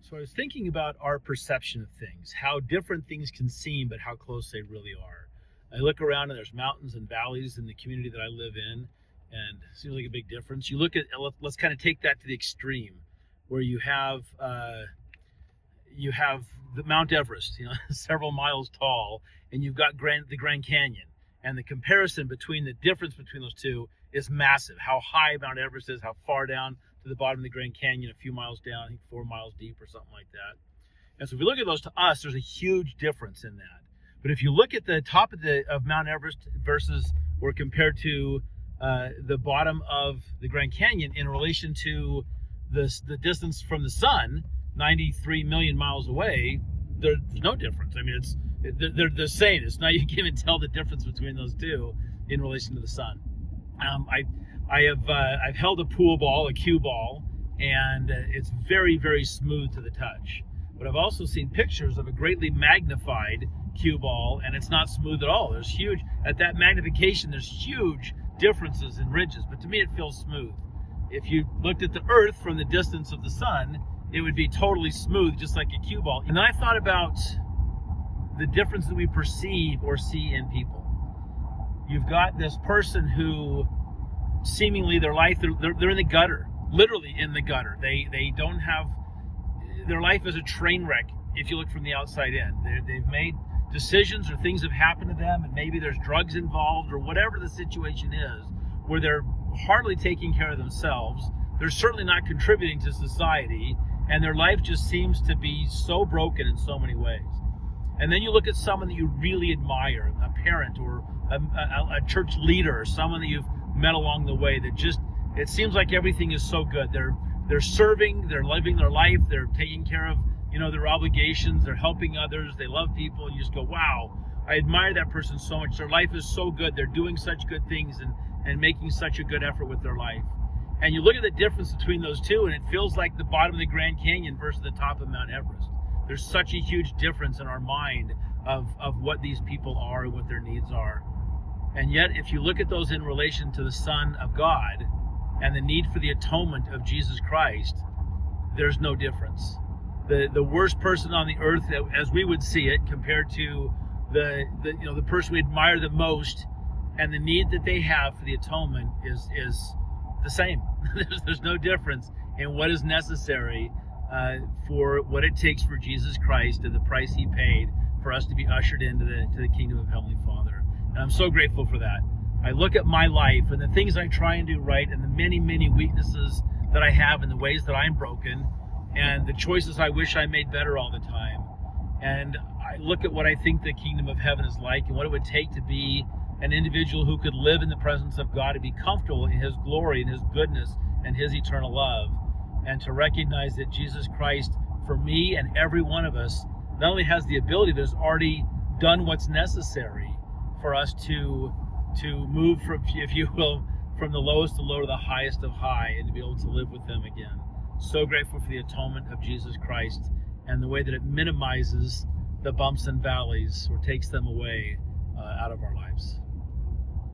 So I was thinking about our perception of things, how different things can seem, but how close they really are. I look around and there's mountains and valleys in the community that I live in, and it seems like a big difference. You look at, let's kind of take that to the extreme, where you have the Mount Everest, several miles tall, and you've got the Grand Canyon, and the comparison between the difference between those two is massive. How high Mount Everest is, how far down to the bottom of the Grand Canyon, a few miles down, I think 4 miles deep or something like that. And so if we look at those, to us, there's a huge difference in that. But if you look at the top of Mount Everest versus or compared to the bottom of the Grand Canyon in relation to the distance from the sun, 93 million miles away, there's no difference. I mean, they're the same. It's not, you can't even tell the difference between those two in relation to the sun. I've held a pool ball, a cue ball, and it's very, very smooth to the touch. But I've also seen pictures of a greatly magnified cue ball, and it's not smooth at all. At that magnification, there's huge differences in ridges, but to me it feels smooth. If you looked at the Earth from the distance of the sun, it would be totally smooth, just like a cue ball. And then I thought about the difference that we perceive or see in people. You've got this person who seemingly their life, they're in the gutter, literally in the gutter. They don't have, their life is a train wreck if you look from the outside in. They've made decisions or things have happened to them, and maybe there's drugs involved or whatever the situation is, where they're hardly taking care of themselves. They're certainly not contributing to society, and their life just seems to be so broken in so many ways. And then you look at someone that you really admire, a parent or a church leader, or someone that you've met along the way, that just, it seems like everything is so good. They're serving, they're living their life, they're taking care of their obligations, they're helping others, they love people, and you just go, wow, I admire that person so much. Their life is so good, they're doing such good things and making such a good effort with their life. And you look at the difference between those two, and it feels like the bottom of the Grand Canyon versus the top of Mount Everest. There's such a huge difference in our mind of what these people are and what their needs are. And yet, if you look at those in relation to the Son of God and the need for the atonement of Jesus Christ, there's no difference. The worst person on the earth, as we would see it, compared to the person we admire the most, and the need that they have for the atonement is the same. There's no difference in what is necessary for what it takes for Jesus Christ and the price he paid for us to be ushered into the kingdom of Heavenly Father. And I'm so grateful for that. I look at my life and the things I try and do right, and the many, many weaknesses that I have, and the ways that I'm broken, and the choices I wish I made better all the time. And I look at what I think the kingdom of heaven is like, and what it would take to be an individual who could live in the presence of God and be comfortable in his glory and his goodness and his eternal love, and to recognize that Jesus Christ, for me and every one of us, not only has the ability, but has already done what's necessary for us to move from, if you will, from the lowest to low to the highest of high, and to be able to live with him again. So grateful for the atonement of Jesus Christ and the way that it minimizes the bumps and valleys, or takes them away out of our lives.